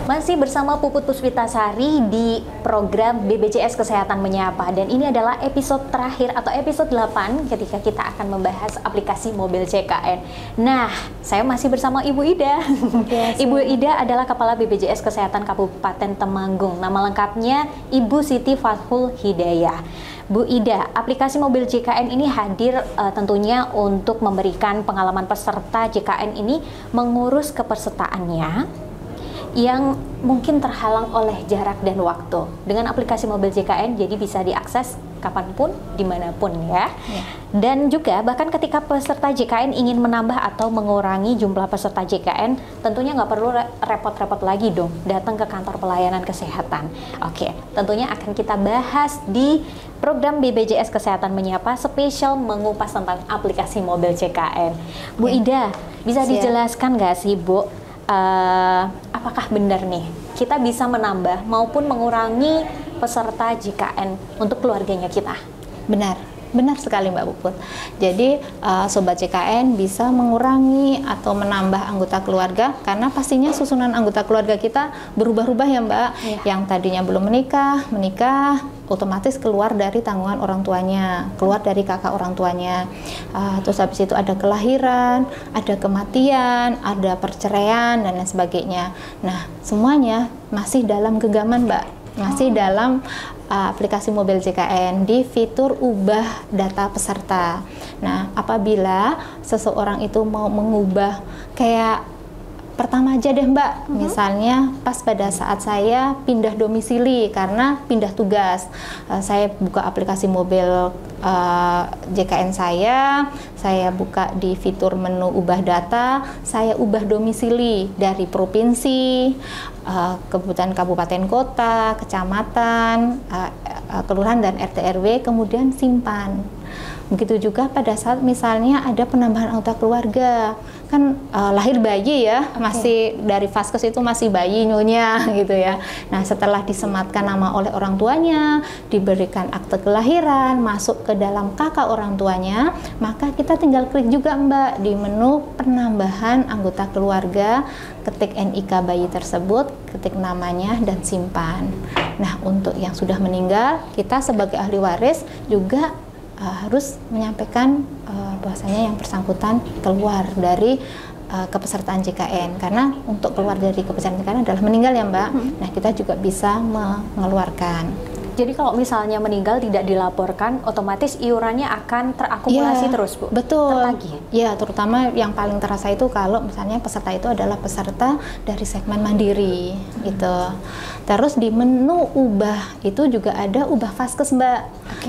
Masih bersama Puput Puspitasari di program BPJS Kesehatan Menyapa, dan ini adalah episode terakhir atau episode 8 ketika kita akan membahas aplikasi mobil JKN. Nah, saya masih bersama Ibu Ida. Ibu Ida adalah Kepala BPJS Kesehatan Kabupaten Temanggung. Nama lengkapnya Ibu Siti Fathul Hidayah. Bu Ida, aplikasi mobil JKN ini hadir tentunya untuk memberikan pengalaman peserta JKN ini mengurus kepesertaannya yang mungkin terhalang oleh jarak dan waktu. Dengan aplikasi mobil JKN jadi bisa diakses kapanpun, dimanapun ya. Dan juga bahkan ketika peserta JKN ingin menambah atau mengurangi jumlah peserta JKN, tentunya nggak perlu repot-repot lagi dong datang ke kantor pelayanan kesehatan. Oke, tentunya akan kita bahas di program BPJS Kesehatan Menyapa spesial mengupas tentang aplikasi mobil JKN. Bu Ida, bisa dijelaskan nggak sih Bu, apakah benar nih kita bisa menambah maupun mengurangi peserta JKN untuk keluarganya kita? Benar sekali Mbak Puput. Jadi Sobat JKN bisa mengurangi atau menambah anggota keluarga karena pastinya susunan anggota keluarga kita berubah-ubah ya Mbak. Yang tadinya belum menikah, otomatis keluar dari tanggungan orang tuanya, keluar dari kakak orang tuanya. Terus habis itu ada kelahiran, ada kematian, ada perceraian dan lain sebagainya. Nah, semuanya masih dalam genggaman Mbak, masih dalam aplikasi mobil JKN di fitur ubah data peserta. Nah, apabila seseorang itu mau mengubah kayak pertama aja deh Mbak, misalnya pas pada saat saya pindah domisili karena pindah tugas, saya buka aplikasi mobil JKN saya buka di fitur menu ubah data, saya ubah domisili dari provinsi, kebutuhan kabupaten kota, kecamatan, kelurahan dan RT RW, kemudian simpan. Begitu juga pada saat misalnya ada penambahan anggota keluarga, kan lahir bayi ya, masih dari vaskes itu masih bayi nyonya gitu ya. Nah, setelah disematkan nama oleh orang tuanya, diberikan akte kelahiran, masuk ke dalam kakak orang tuanya, maka kita tinggal klik juga Mbak di menu penambahan anggota keluarga, ketik NIK bayi tersebut, ketik namanya dan simpan. Nah, untuk yang sudah meninggal, kita sebagai ahli waris juga harus menyampaikan bahwasanya yang bersangkutan keluar dari kepesertaan JKN, karena untuk keluar dari kepesertaan JKN adalah meninggal ya Mbak. Nah, kita juga bisa mengeluarkan. Jadi kalau misalnya meninggal tidak dilaporkan, otomatis iurannya akan terakumulasi terus Bu? Betul. Tertagih? Ya, terutama yang paling terasa itu kalau misalnya peserta itu adalah peserta dari segmen mandiri gitu. Terus di menu ubah itu juga ada ubah vaskes Mbak.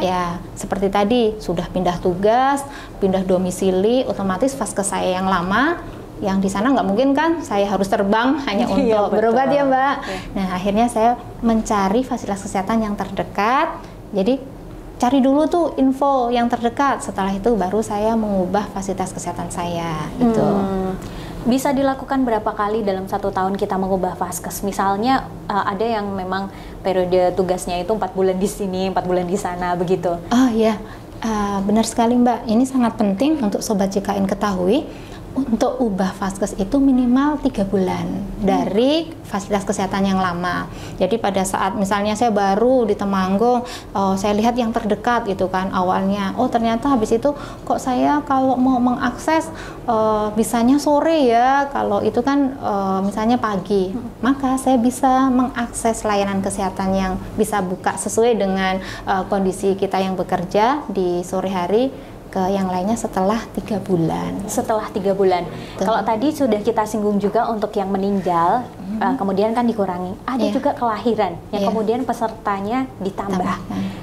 Ya, seperti tadi sudah pindah tugas, pindah domisili, otomatis vaskes saya yang lama, yang di sana nggak mungkin kan saya harus terbang hanya untuk berobat ya Mbak. Nah, akhirnya saya mencari fasilitas kesehatan yang terdekat. Jadi cari dulu tuh info yang terdekat, setelah itu baru saya mengubah fasilitas kesehatan saya gitu. Bisa dilakukan berapa kali dalam 1 tahun kita mengubah vaskes? Misalnya ada yang memang periode tugasnya itu 4 bulan di sini, 4 bulan di sana begitu. Oh ya, benar sekali Mbak. Ini sangat penting untuk Sobat JKN ketahui. Untuk ubah vaskes itu minimal 3 bulan dari fasilitas kesehatan yang lama. Jadi pada saat misalnya saya baru di Temanggung, saya lihat yang terdekat gitu kan awalnya. Oh, ternyata habis itu kok saya kalau mau mengakses bisanya sore ya, kalau itu kan misalnya pagi. Maka saya bisa mengakses layanan kesehatan yang bisa buka sesuai dengan kondisi kita yang bekerja di sore hari ke yang lainnya setelah 3 bulan. Setelah 3 bulan. Kalau tadi sudah kita singgung juga untuk yang meninggal, kemudian kan dikurangi. Ada juga kelahiran yang kemudian pesertanya ditambah.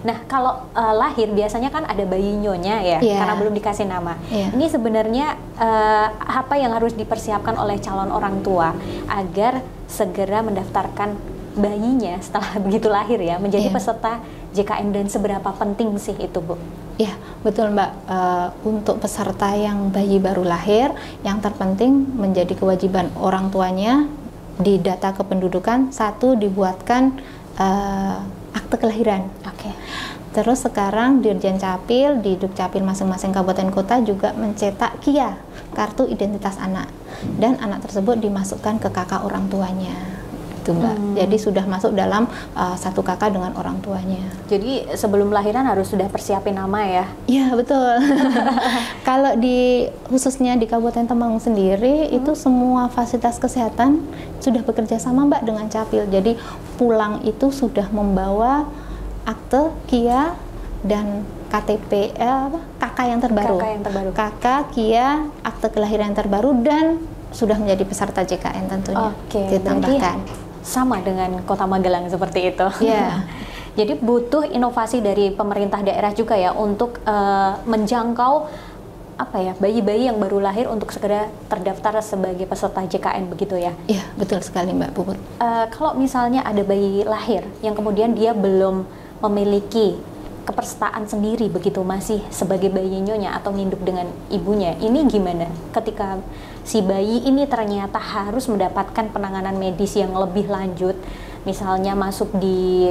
Nah, kalau lahir biasanya kan ada bayi nyonya ya, karena belum dikasih nama. Ini sebenarnya apa yang harus dipersiapkan oleh calon orang tua agar segera mendaftarkan bayinya setelah begitu lahir ya menjadi peserta JKN, dan seberapa penting sih itu Bu? Ya, betul Mbak. Untuk peserta yang bayi baru lahir, yang terpenting menjadi kewajiban orang tuanya di data kependudukan, 1 dibuatkan akte kelahiran. Terus sekarang Dirjen Capil di Dukcapil masing-masing kabupaten kota juga mencetak KIA, kartu identitas anak, dan anak tersebut dimasukkan ke kakak orang tuanya. gitu Mbak. Jadi sudah masuk dalam satu kakak dengan orang tuanya. Jadi sebelum lahiran harus sudah persiapin nama ya? Iya betul. Kalau khususnya di Kabupaten Temanggung sendiri itu semua fasilitas kesehatan sudah bekerja sama Mbak dengan Capil. Jadi pulang itu sudah membawa akte KIA dan KTP KK yang terbaru. KK, KIA, akte kelahiran yang terbaru dan sudah menjadi peserta JKN tentunya. Ditambahkan. Sama dengan Kota Magelang seperti itu. Iya. Jadi butuh inovasi dari pemerintah daerah juga ya untuk menjangkau bayi-bayi yang baru lahir untuk segera terdaftar sebagai peserta JKN begitu ya? Iya, betul sekali Mbak Puput. Kalau misalnya ada bayi lahir yang kemudian dia belum memiliki kepesertaan sendiri begitu, masih sebagai bayi nyonya atau nginduk dengan ibunya, ini gimana ketika si bayi ini ternyata harus mendapatkan penanganan medis yang lebih lanjut, misalnya masuk di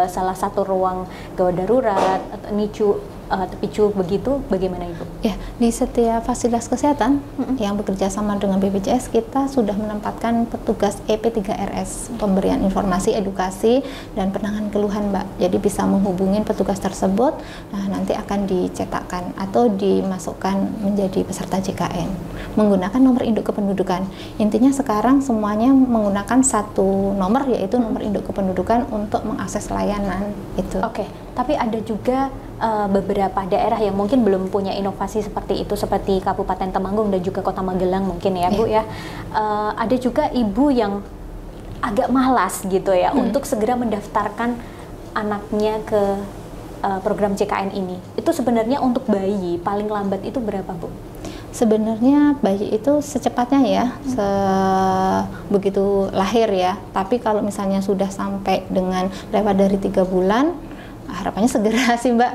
salah satu ruang gawat darurat atau NICU, TPCU begitu, bagaimana Ibu? Ya, di setiap fasilitas kesehatan yang bekerja sama dengan BPJS kita sudah menempatkan petugas EP3RS, pemberian informasi, edukasi, dan penanganan keluhan Mbak. Jadi bisa menghubungin petugas tersebut, nah nanti akan dicetakkan atau dimasukkan menjadi peserta JKN menggunakan nomor induk kependudukan. Intinya sekarang semuanya menggunakan satu nomor, yaitu nomor induk kependudukan untuk mengakses layanan itu. Tapi ada juga beberapa daerah yang mungkin belum punya inovasi seperti itu, seperti Kabupaten Temanggung dan juga Kota Magelang mungkin ya Bu ya. Ada juga ibu yang agak malas gitu ya untuk segera mendaftarkan anaknya ke program JKN ini. Itu sebenarnya untuk bayi paling lambat itu berapa Bu? Sebenarnya bayi itu secepatnya ya, begitu lahir ya. Tapi kalau misalnya sudah sampai dengan lewat dari 3 bulan, harapannya segera sih Mbak.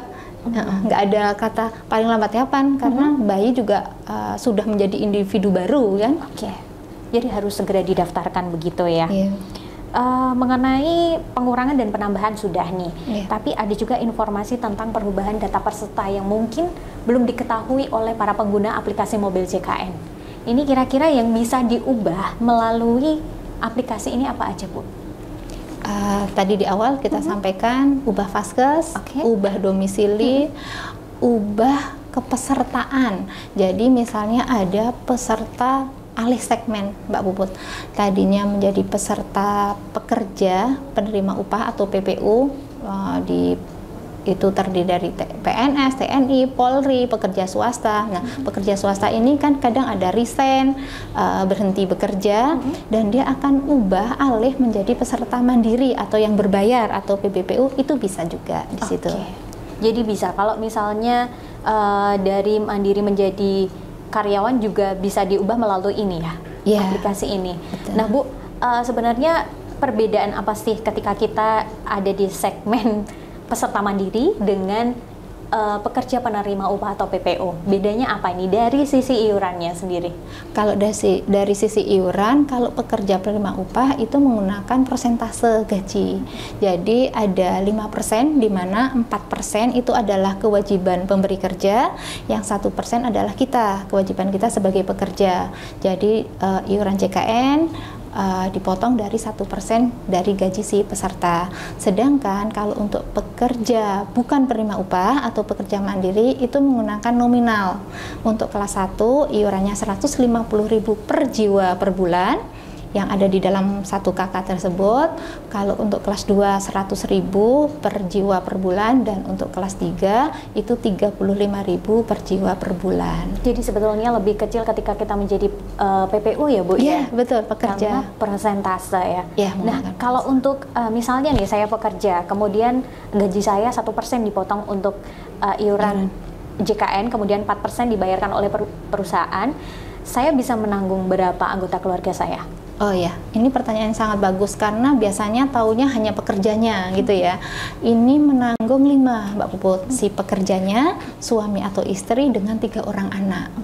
Nggak ada kata paling lambat kapan, karena bayi juga sudah menjadi individu baru kan. Jadi harus segera didaftarkan begitu ya. Mengenai pengurangan dan penambahan sudah nih, tapi ada juga informasi tentang perubahan data peserta yang mungkin belum diketahui oleh para pengguna aplikasi mobil JKN. Ini kira-kira yang bisa diubah melalui aplikasi ini apa aja Bu? Tadi di awal kita sampaikan ubah vaskes, ubah domisili, ubah kepesertaan. Jadi misalnya ada peserta alih segmen Mbak Puput, tadinya menjadi peserta pekerja penerima upah atau PPU, itu terdiri dari PNS, TNI, Polri, pekerja swasta. Nah, pekerja swasta ini kan kadang ada resign, berhenti bekerja, dan dia akan ubah alih menjadi peserta mandiri atau yang berbayar atau PBPU, itu bisa juga di situ. Jadi bisa kalau misalnya dari mandiri menjadi karyawan juga bisa diubah melalui ini ya, aplikasi ini. Betul. Nah Bu, sebenarnya perbedaan apa sih ketika kita ada di segmen peserta mandiri dengan pekerja penerima upah atau PPO? Bedanya apa ini dari sisi iurannya sendiri? Kalau dari sisi iuran, kalau pekerja penerima upah itu menggunakan persentase gaji. Jadi ada 5%, di mana 4% itu adalah kewajiban pemberi kerja, yang 1% adalah kewajiban kita sebagai pekerja. Jadi iuran JKN dipotong dari 1% dari gaji si peserta. Sedangkan kalau untuk pekerja bukan penerima upah atau pekerja mandiri itu menggunakan nominal. Untuk kelas 1 iurannya 150.000 per jiwa per bulan yang ada di dalam satu KK tersebut. Kalau untuk kelas 2 100.000 per jiwa per bulan, dan untuk kelas 3 itu 35.000 per jiwa per bulan. Jadi sebetulnya lebih kecil ketika kita menjadi PPU ya Bu? Iya, betul, pekerja. Karena persentase ya. Nah, kalau untuk misalnya nih saya pekerja, kemudian gaji saya 1% dipotong untuk iuran JKN, kemudian 4% dibayarkan oleh perusahaan, saya bisa menanggung berapa anggota keluarga saya? Oh ya, ini pertanyaan yang sangat bagus, karena biasanya taunya hanya pekerjanya gitu ya. Ini menanggung 5 Mbak Puput, si pekerjanya, suami atau istri dengan 3 orang anak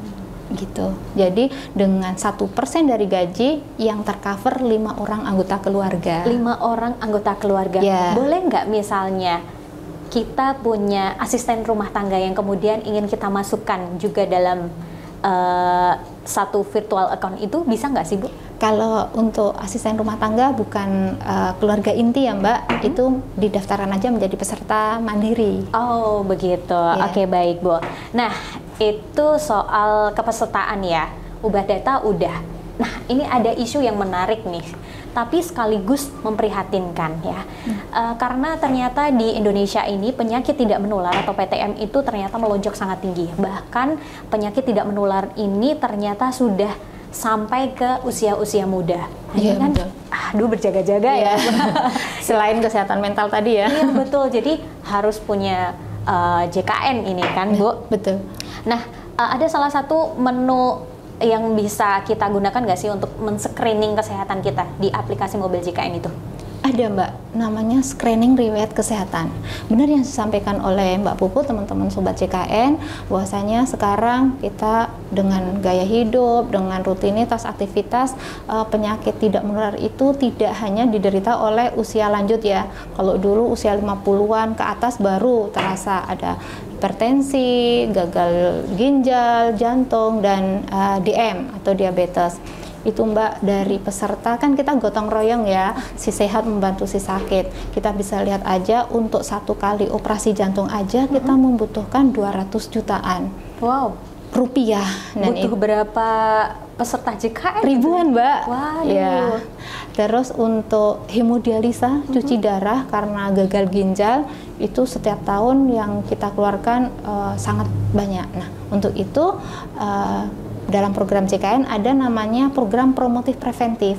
gitu. Jadi dengan 1% dari gaji yang tercover 5 orang anggota keluarga. 5 orang anggota keluarga. Boleh nggak misalnya kita punya asisten rumah tangga yang kemudian ingin kita masukkan juga dalam satu virtual account, itu bisa nggak sih Bu? Kalau untuk asisten rumah tangga bukan keluarga inti ya Mbak, itu didaftarkan aja menjadi peserta mandiri. Oh begitu, oke baik Bu. Nah itu soal kepesertaan ya, ubah data udah. Nah ini ada isu yang menarik nih, tapi sekaligus memprihatinkan ya, karena ternyata di Indonesia ini penyakit tidak menular atau PTM itu ternyata melonjak sangat tinggi. Bahkan penyakit tidak menular ini ternyata sudah sampai ke usia-usia muda. Iya, kan, betul. aduh berjaga-jaga ya. Selain kesehatan mental tadi ya. Iya betul. Jadi harus punya JKN ini kan, Bu. Betul. Nah, ada salah satu menu yang bisa kita gunakan nggak sih untuk men-screening kesehatan kita di aplikasi mobil JKN itu? Ada Mbak, namanya screening riwayat kesehatan. Benar yang disampaikan oleh Mbak Puput, teman-teman Sobat JKN, bahwasanya sekarang kita dengan gaya hidup, dengan rutinitas aktivitas, penyakit tidak menular itu tidak hanya diderita oleh usia lanjut ya. Kalau dulu usia 50-an ke atas baru terasa ada hipertensi, gagal ginjal, jantung, dan DM atau diabetes. Itu Mbak, dari peserta kan kita gotong royong ya, si sehat membantu si sakit. Kita bisa lihat aja untuk 1 kali operasi jantung aja kita membutuhkan 200 jutaan. Wow. Rupiah. Dan butuh berapa peserta JKN? Ribuan Mbak. Waduh. Ya. Terus untuk hemodialisa, cuci darah karena gagal ginjal, itu setiap tahun yang kita keluarkan sangat banyak. Nah untuk itu dalam program JKN ada namanya program promotif preventif.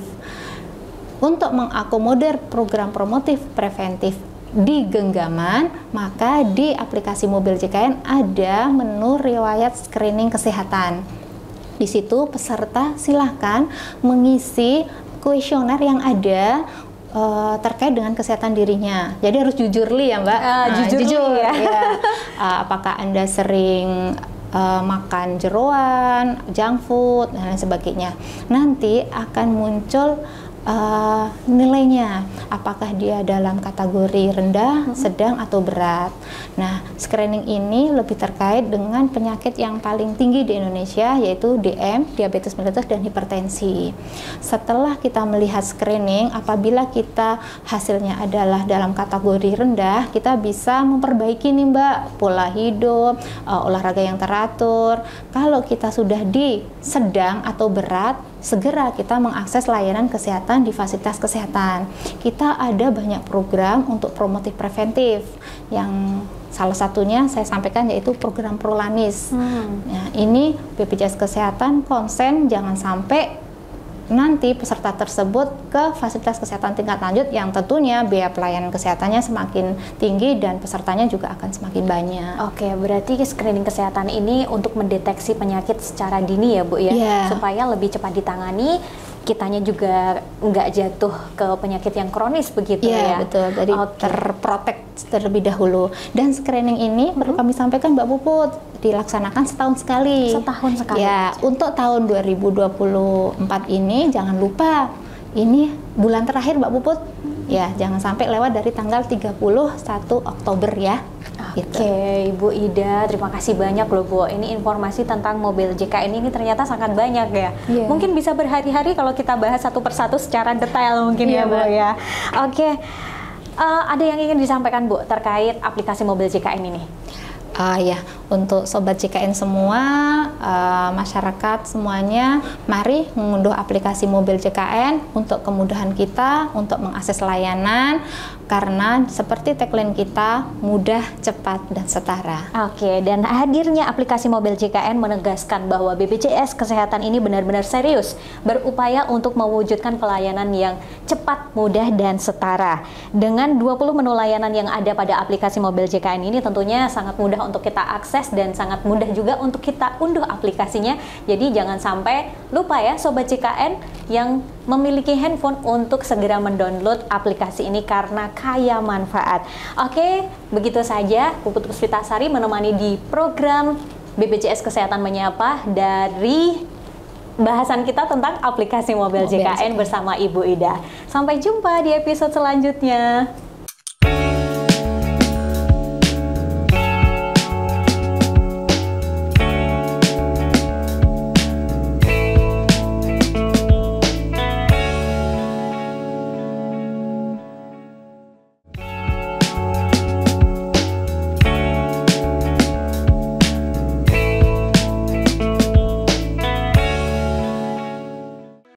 Untuk mengakomodir program promotif preventif di genggaman, maka di aplikasi mobil JKN ada menu riwayat screening kesehatan. Di situ peserta silahkan mengisi kuesioner yang ada terkait dengan kesehatan dirinya. Jadi harus jujur ya Mbak. Jujur ya. Ya. Apakah Anda sering makan jeroan, junk food, dan lain sebagainya. Nanti akan muncul nilainya, apakah dia dalam kategori rendah, sedang, atau berat. Nah, screening ini lebih terkait dengan penyakit yang paling tinggi di Indonesia, yaitu DM, diabetes mellitus, dan hipertensi. Setelah kita melihat screening, apabila kita hasilnya adalah dalam kategori rendah, kita bisa memperbaiki nih Mbak, pola hidup, olahraga yang teratur. Kalau kita sudah di sedang atau berat, segera kita mengakses layanan kesehatan di fasilitas kesehatan. Kita ada banyak program untuk promotif preventif, yang salah satunya saya sampaikan yaitu program Prolanis. Nah, ini BPJS Kesehatan konsen jangan sampai nanti peserta tersebut ke fasilitas kesehatan tingkat lanjut yang tentunya biaya pelayanan kesehatannya semakin tinggi dan pesertanya juga akan semakin banyak. Oke, berarti screening kesehatan ini untuk mendeteksi penyakit secara dini ya Bu ya, supaya lebih cepat ditangani, kitanya juga nggak jatuh ke penyakit yang kronis begitu ya. Betul, jadi terprotek terlebih dahulu. Dan screening ini perlu kami sampaikan Mbak Puput, dilaksanakan setahun sekali. Setahun sekali. Ya, untuk tahun 2024 ini jangan lupa, ini bulan terakhir Mbak Puput. Ya, jangan sampai lewat dari tanggal 31 Oktober ya. Oke, Ibu Ida, terima kasih banyak loh Bu. Ini informasi tentang mobil JKN ini ternyata sangat banyak ya. Mungkin bisa berhari-hari kalau kita bahas satu persatu secara detail mungkin ya Bu ya. Oke, ada yang ingin disampaikan Bu terkait aplikasi mobil JKN ini? Ya, untuk Sobat JKN semua, masyarakat semuanya, mari mengunduh aplikasi mobil JKN untuk kemudahan kita untuk mengakses layanan, karena seperti tagline kita, mudah, cepat, dan setara. Oke, dan hadirnya aplikasi mobil JKN menegaskan bahwa BPJS Kesehatan ini benar-benar serius berupaya untuk mewujudkan pelayanan yang cepat, mudah, dan setara. Dengan 20 menu layanan yang ada pada aplikasi mobil JKN ini tentunya sangat mudah untuk kita akses dan sangat mudah juga untuk kita unduh aplikasinya. Jadi jangan sampai lupa ya Sobat JKN yang memiliki handphone untuk segera mendownload aplikasi ini karena kaya manfaat. Oke, begitu saja Puput Puspitasari menemani di program BPJS Kesehatan Menyapa dari bahasan kita tentang aplikasi mobil JKN bersama Ibu Ida. Sampai jumpa di episode selanjutnya.